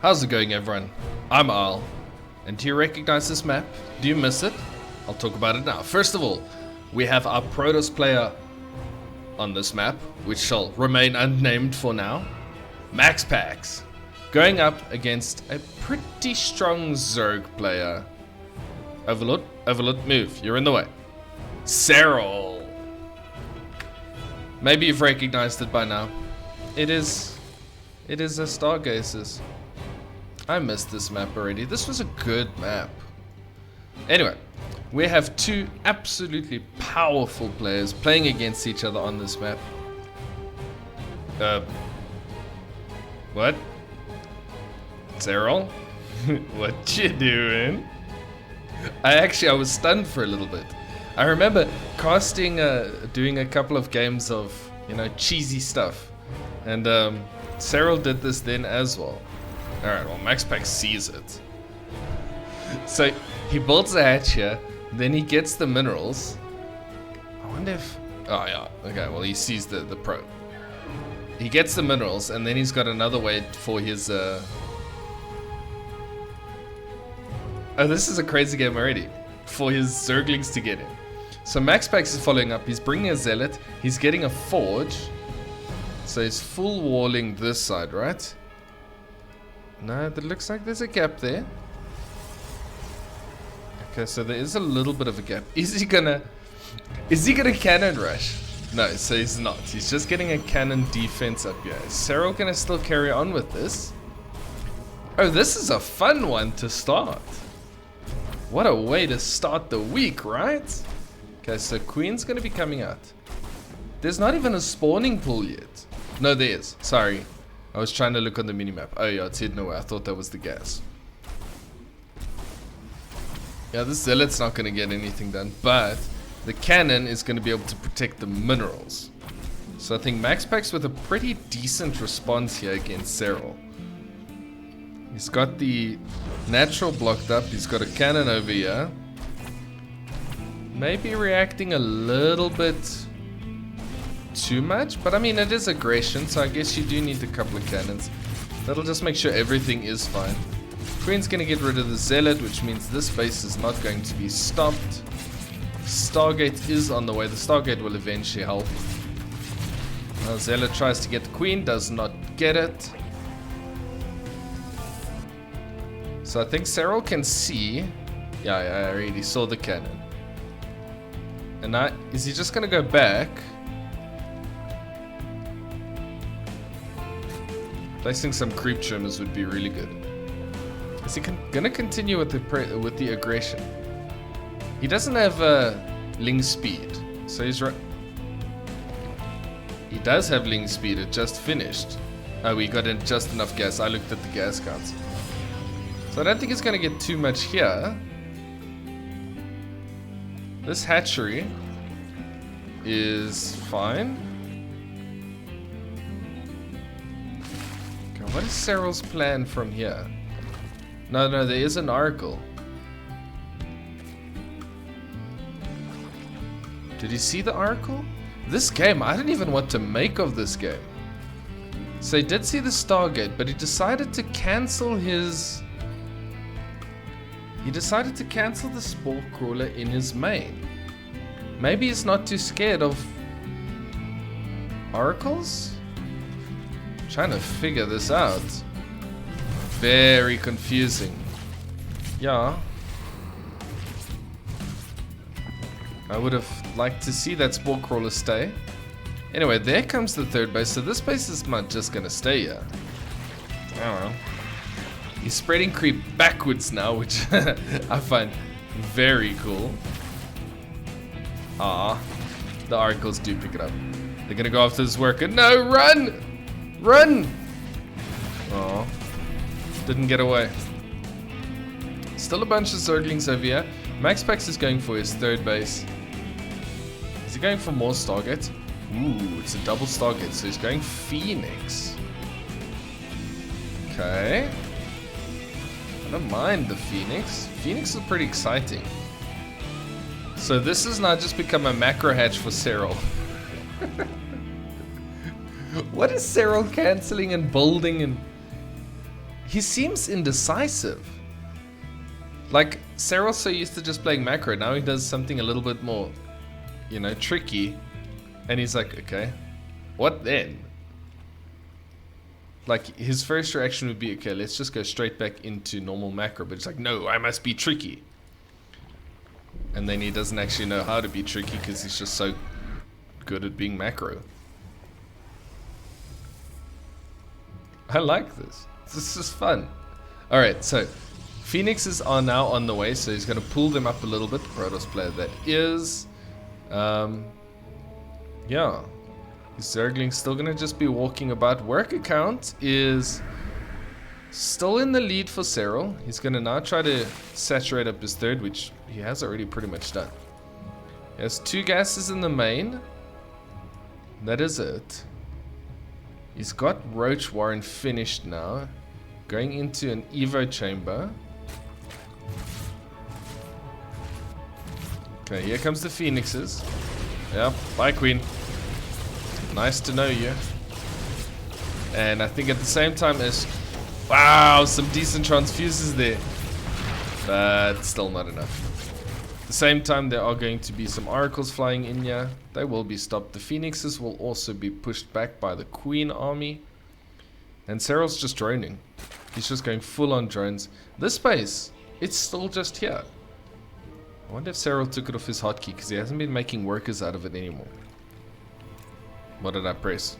How's it going, everyone? I'm Al, and do you recognize this map? Do you miss it? I'll talk about it now. First of all, we have our Protoss player on this map, which shall remain unnamed for now, MaxPax, going up against a pretty strong Zerg player. Overlord, move, you're in the way. Serral. Maybe you've recognized it by now. It is a Stargazers. I missed this map already. This was a good map. Anyway, we have two absolutely powerful players playing against each other on this map. What? Serral? What you doing? I was stunned for a little bit. I remember casting, doing a couple of games of, cheesy stuff. And Serral did this then as well. Alright, well, MaxPax sees it. So, he builds a hatch here, then he gets the minerals. I wonder if... Oh, yeah. Okay, well, he sees the pro. He gets the minerals, and then he's got another way for his... Oh, this is a crazy game already. For his Zerglings to get in. So, MaxPax is following up. He's bringing a Zealot. He's getting a Forge. So, he's full walling this side, right? No, it looks like there's a gap there. Okay, so there is a little bit of a gap. Is he gonna cannon rush? No, so he's not. He's just getting a cannon defense up here. Is Serral gonna still carry on with this? Oh, this is a fun one to start. What a way to start the week, right? Okay, so Queen's gonna be coming out. There's not even a spawning pool yet. No, there is. Sorry. I was trying to look on the minimap. Oh yeah, it's hidden away. I thought that was the gas. Yeah, this Zealot's not going to get anything done, but the cannon is going to be able to protect the minerals. So I think MaxPax with a pretty decent response here against Serral. He's got the natural blocked up. He's got a cannon over here. Maybe reacting a little bit too much, but I mean it is aggression, so I guess you do need a couple of cannons. That'll just make sure everything is fine. Queen's gonna get rid of the Zealot, which means this base is not going to be stopped. Stargate is on the way. The Stargate will eventually help. Zealot tries to get the Queen, does not get it. So I think Serral can see. Yeah, I already saw the cannon. And now, is he just gonna go back? Placing some creep trimmers would be really good. Is he gonna continue with the aggression? He doesn't have Ling speed, so he's right. He does have Ling speed. It just finished. Oh, we got in just enough gas. I looked at the gas counts, so I don't think he's gonna get too much here. This hatchery is fine. What is Serral's plan from here? No, there is an oracle. Did he see the oracle? This game, I don't even know what to make of this game. So he did see the Stargate, but he decided to cancel his... He decided to cancel the Spore Crawler in his main. Maybe he's not too scared of... oracles? Trying to figure this out. Very confusing. Yeah. I would have liked to see that Spore Crawler stay. Anyway, there comes the third base. So this base is not just gonna stay here. I don't know. He's spreading creep backwards now, which I find very cool. Ah, the oracles do pick it up. They're gonna go after this worker. No, run! Run! Oh, didn't get away. Still a bunch of Zerglings over here. MaxPax is going for his third base. Is he going for more Stargate? Ooh, it's a double Stargate, so he's going Phoenix. Okay. I don't mind the Phoenix. Phoenix is pretty exciting. So this has now just become a macro hatch for Serral. What is Serral cancelling and building? And he seems indecisive. Like, Serral's so used to just playing macro, now he does something a little bit more, you know, tricky. And he's like, okay, what then? Like, his first reaction would be, okay, let's just go straight back into normal macro. But it's like, no, I must be tricky. And then he doesn't actually know how to be tricky because he's just so good at being macro. I like this. This is fun. Alright, so Phoenixes are now on the way, so he's going to pull them up a little bit. The Protoss player that is. Yeah. His Zergling's still going to just be walking about. Work account is still in the lead for Serral. He's going to now try to saturate up his third, which he has already pretty much done. He has 2 gases in the main. That is it. He's got Roach Warren finished now. Going into an Evo chamber. Okay, here comes the Phoenixes. Yep, bye Queen. Nice to know you. And I think at the same time as... Wow, some decent transfuses there. But still not enough. At the same time, there are going to be some oracles flying in here. They will be stopped. The Phoenixes will also be pushed back by the Queen army. And Serral's just droning. He's just going full on drones. This base, it's still just here. I wonder if Serral took it off his hotkey because he hasn't been making workers out of it anymore. What did I press?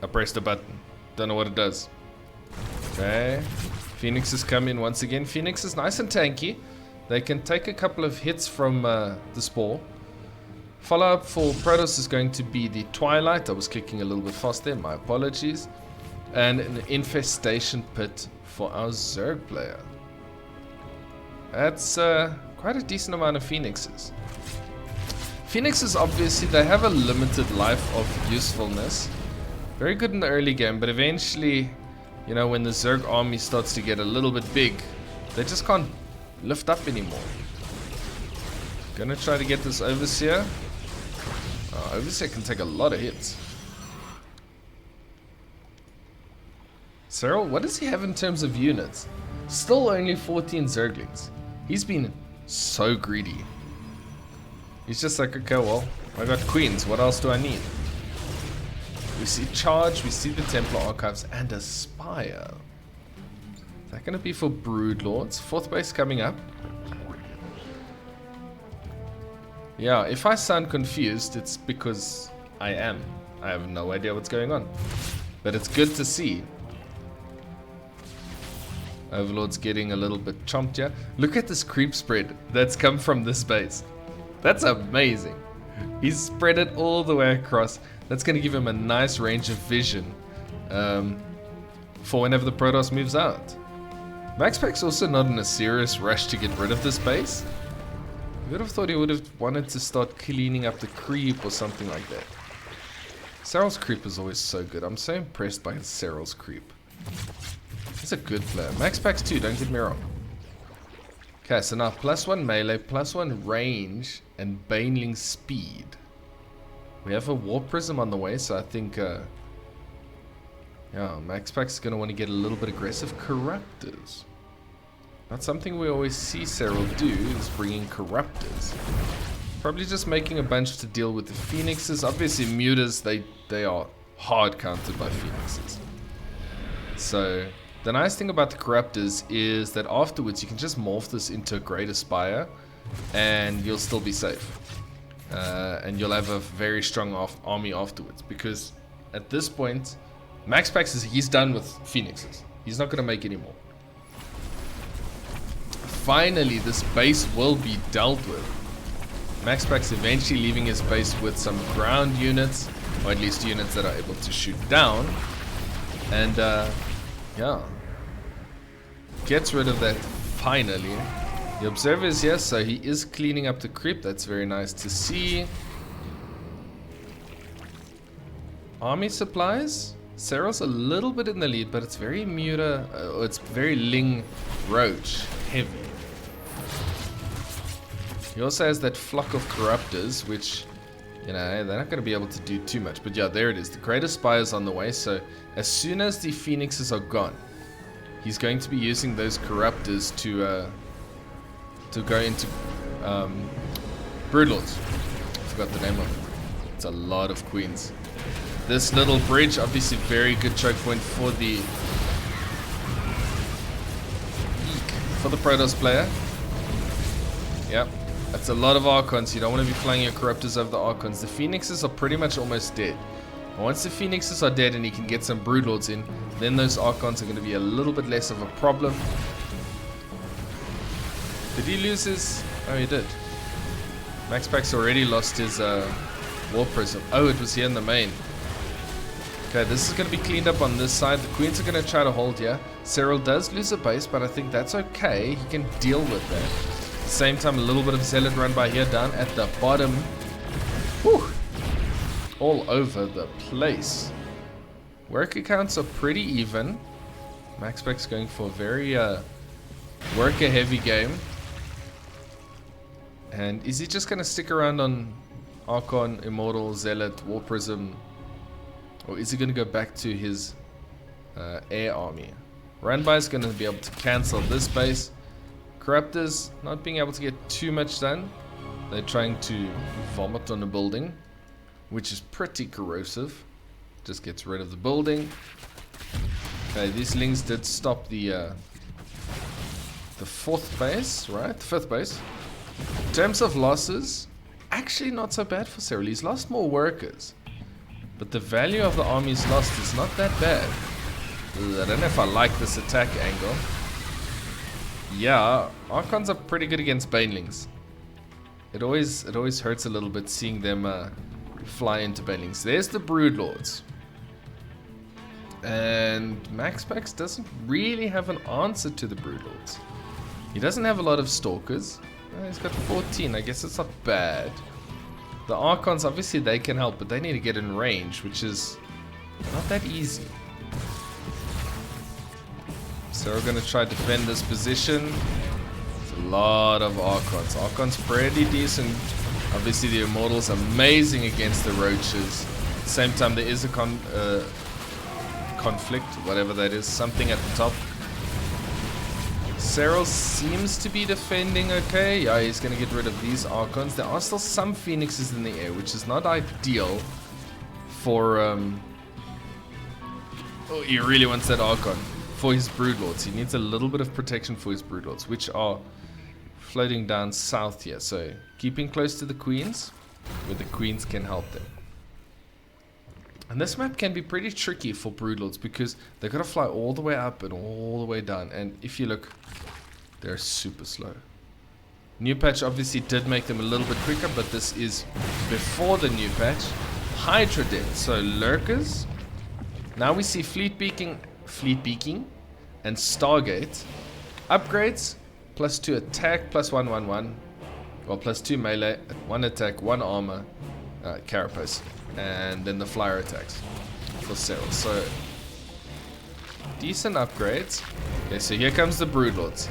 I pressed a button. Don't know what it does. Okay. Phoenixes come in once again. Phoenix is nice and tanky. They can take a couple of hits from the Spore. Follow up for Protoss is going to be the Twilight. I was clicking a little bit fast there. My apologies. And an Infestation Pit for our Zerg player. That's quite a decent amount of Phoenixes. Phoenixes, obviously, they have a limited life of usefulness. Very good in the early game, but eventually, you know, when the Zerg army starts to get a little bit big, they just can't lift up anymore. Gonna try to get this Overseer. Overseer can take a lot of hits. Serral, what does he have in terms of units? Still only 14 Zerglings. He's been so greedy. He's just like, okay, well, I got Queens. What else do I need? We see Charge, we see the Templar Archives, and a Spire. Is that going to be for Brood Lords? 4th base coming up. Yeah, if I sound confused, it's because I am. I have no idea what's going on. But it's good to see. Overlord's getting a little bit chomped here. Look at this creep spread that's come from this base. That's amazing. He's spread it all the way across. That's going to give him a nice range of vision for whenever the Protoss moves out. MaxPax also not in a serious rush to get rid of this base. You would have thought he would have wanted to start cleaning up the creep or something like that. Serral's creep is always so good. I'm so impressed by Serral's creep. He's a good player. MaxPax too, don't get me wrong. Okay, so now +1 melee, +1 range, and Baneling speed. We have a War Prism on the way, so I think, yeah, MaxPax is going to want to get a little bit aggressive. Corruptors. That's something we always see Serral do, is bringing Corruptors. Probably just making a bunch to deal with the Phoenixes. Obviously, Mutas, they are hard countered by Phoenixes. So... the nice thing about the Corruptors is that afterwards you can just morph this into a Greater Spire and you'll still be safe. And you'll have a very strong army afterwards, because at this point, MaxPax he's done with Phoenixes. He's not going to make any more. Finally, this base will be dealt with. MaxPax eventually leaving his base with some ground units, or at least units that are able to shoot down. And yeah, gets rid of that finally. The Observer is here, so he is cleaning up the creep. That's very nice to see. Army supplies. Serral's a little bit in the lead, but it's very Muta, it's very Ling Roach heavy. He also has that flock of Corruptors, which You know, they're not going to be able to do too much. But yeah, there it is. The Greater Spire is on the way. So as soon as the Phoenixes are gone, he's going to be using those Corruptors to go into Broodlords. I forgot the name of it. It's a lot of Queens. This little bridge, obviously very good choke point for the Protoss player. Yep. That's a lot of Archons. You don't want to be flying your Corruptors over the Archons. The Phoenixes are pretty much almost dead. And once the Phoenixes are dead and he can get some Broodlords in, then those Archons are going to be a little bit less of a problem. Did he lose his... Oh, he did. MaxPax already lost his War Prism. Oh, it was here in the main. Okay, this is going to be cleaned up on this side. The Queens are going to try to hold here. Serral does lose a base, but I think that's okay. He can deal with that. Same time, a little bit of Zealot run by here down at the bottom. Whew. All over the place. Worker counts are pretty even. MaxPax going for a very worker heavy game. And is he just going to stick around on Archon, Immortal, Zealot, War Prism? Or is he going to go back to his air army? Runby is going to be able to cancel this base. Corruptors not being able to get too much done. They're trying to vomit on a building, which is pretty corrosive. Just gets rid of the building. Okay, these lings did stop the fourth base, right? The fifth base. In terms of losses, actually not so bad for Serral. He's lost more workers, but the value of the armies lost is not that bad. I don't know if I like this attack angle. Yeah, Archons are pretty good against Banelings. It always hurts a little bit seeing them fly into Banelings. There's the Broodlords. And MaxPax doesn't really have an answer to the Broodlords. He doesn't have a lot of Stalkers. He's got 14, I guess it's not bad. The Archons, obviously they can help, but they need to get in range, which is not that easy. So we're going to try to defend this position. There's a lot of Archons. Archons pretty decent. Obviously the Immortals amazing against the Roaches. At the same time there is a conflict, whatever that is, something at the top. Serral seems to be defending okay. Yeah, he's going to get rid of these Archons. There are still some Phoenixes in the air, which is not ideal for... Oh, he really wants that Archon. For his Broodlords. He needs a little bit of protection for his Broodlords, which are floating down south here. So, keeping close to the Queens, where the Queens can help them. And this map can be pretty tricky for Broodlords because they've got to fly all the way up and all the way down. And if you look, they're super slow. New patch obviously did make them a little bit quicker, but this is before the new patch. Hydra Death, so Lurkers. Now we see Fleet Beaking and Stargate. Upgrades, +2 attack, +1/1/1. Well, +2 melee, 1 attack, 1 armor, carapace. And then the flyer attacks for Serral. So, decent upgrades. Okay, so here comes the Broodlords.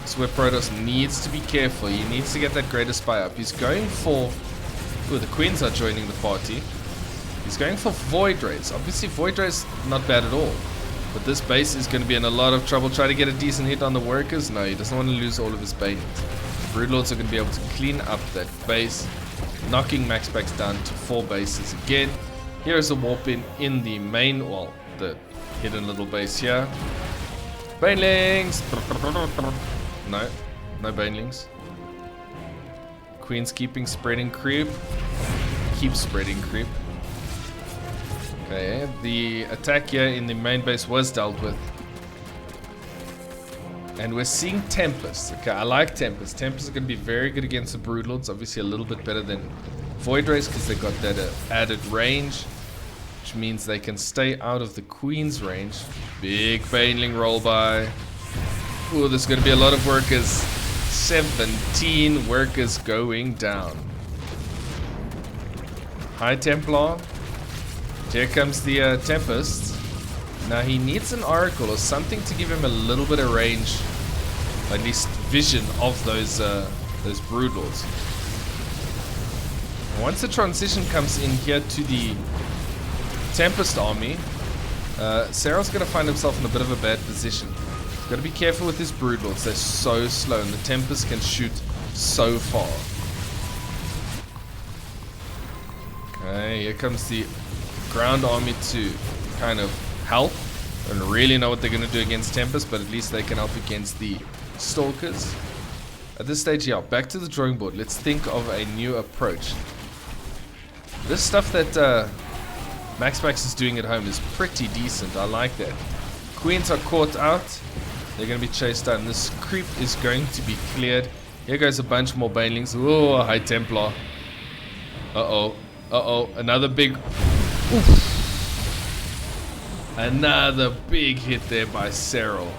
This is where Protoss needs to be careful. He needs to get that Greater Spy up. He's going for... Oh, the Queens are joining the party. He's going for Void Rays. Obviously, Void Rays not bad at all. But this base is going to be in a lot of trouble. Try to get a decent hit on the workers. No, he doesn't want to lose all of his Banelings. Broodlords are going to be able to clean up that base, knocking MaxPax down to 4 bases again. Here is a warp in the main, well, the hidden little base here. Banelings! No Banelings. Queen's keeping spreading creep. Keep spreading creep. Okay, the attack here in the main base was dealt with. And we're seeing Tempest. Okay, I like Tempest. Tempest are going to be very good against the Broodlords. Obviously a little bit better than Void Rays because they got that added range. Which means they can stay out of the Queen's range. Big Baneling roll by. Ooh, there's going to be a lot of workers. 17 workers going down. High Templar. Here comes the Tempest. Now he needs an Oracle or something to give him a little bit of range, at least vision of those Broodlords. Once the transition comes in here to the Tempest army, Serral's going to find himself in a bit of a bad position. He's got to be careful with his Broodlords. They're so slow, and the Tempest can shoot so far. Okay, here comes the ground army to kind of help. I don't really know what they're going to do against Tempest, but at least they can help against the Stalkers. At this stage, yeah, back to the drawing board. Let's think of a new approach. This stuff that MaxPax is doing at home is pretty decent. I like that. Queens are caught out. They're going to be chased down. This creep is going to be cleared. Here goes a bunch more Banelings. Oh, High Templar. Uh-oh. Uh-oh. Another big... Oof. Another big hit there by Serral.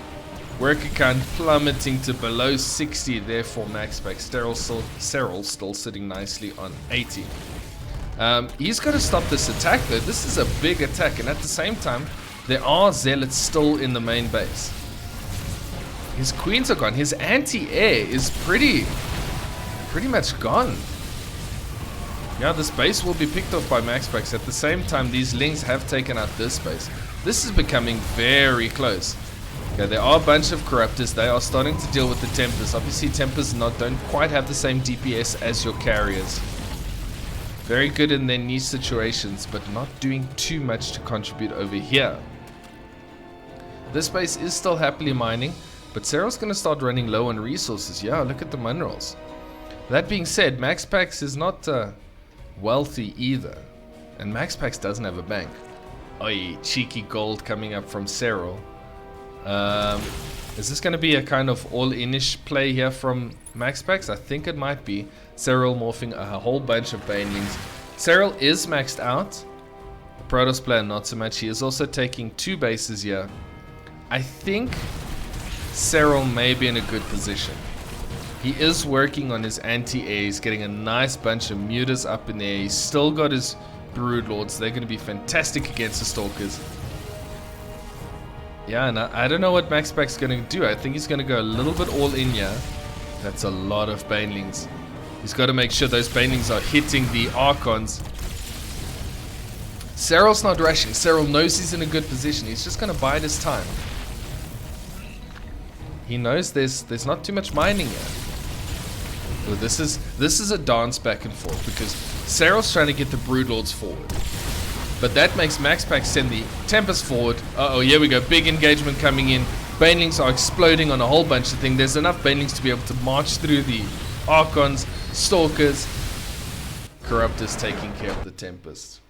Worker count plummeting to below 60 there for MaxPax. Serral still sitting nicely on 80. He's got to stop this attack though. This is a big attack, and at the same time, there are Zealots still in the main base. His Queens are gone. His anti-air is pretty much gone. Yeah, this base will be picked off by MaxPax. At the same time, these Lings have taken out this base. This is becoming very close. Okay, there are a bunch of Corruptors. They are starting to deal with the Tempest. Obviously, Tempests don't quite have the same DPS as your carriers. Very good in their niche situations, but not doing too much to contribute over here. This base is still happily mining, but Serral's going to start running low on resources. Yeah, look at the minerals. That being said, MaxPax is not wealthy either. And MaxPax doesn't have a bank. Oi, cheeky gold coming up from Serral. Is this going to be a kind of all-in-ish play here from MaxPax? I think it might be. Serral morphing a whole bunch of Banelings. Serral is maxed out. The Protoss player not so much. He is also taking 2 bases here. I think Serral may be in a good position. He is working on his anti-air. He's getting a nice bunch of mutas up in there. He's still got his Broodlords. They're going to be fantastic against the Stalkers. Yeah, and I don't know what MaxPax is going to do. I think he's going to go a little bit all in here. That's a lot of Banelings. He's got to make sure those Banelings are hitting the Archons. Serral's not rushing. Serral knows he's in a good position. He's just going to bide his time. He knows there's not too much mining here. Well, this is a dance back and forth because Serral's trying to get the Broodlords forward. But that makes MaxPax send the Tempest forward. Uh-oh, here we go. Big engagement coming in. Banelings are exploding on a whole bunch of things. There's enough Banelings to be able to march through the Archons, Stalkers. Corruptors taking care of the Tempest.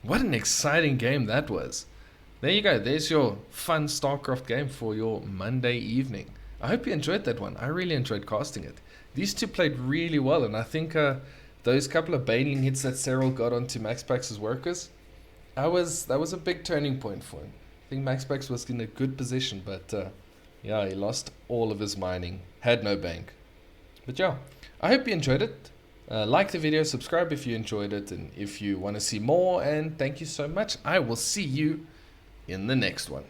What an exciting game that was. There you go. There's your fun StarCraft game for your Monday evening. I hope you enjoyed that one. I really enjoyed casting it. These two played really well, and I think those couple of Baneling hits that Serral got onto MaxPax's workers, that was a big turning point for him. I think MaxPax was in a good position, but yeah, he lost all of his mining, had no bank. But yeah, I hope you enjoyed it. Like the video, subscribe if you enjoyed it, and if you want to see more, and thank you so much. I will see you in the next one.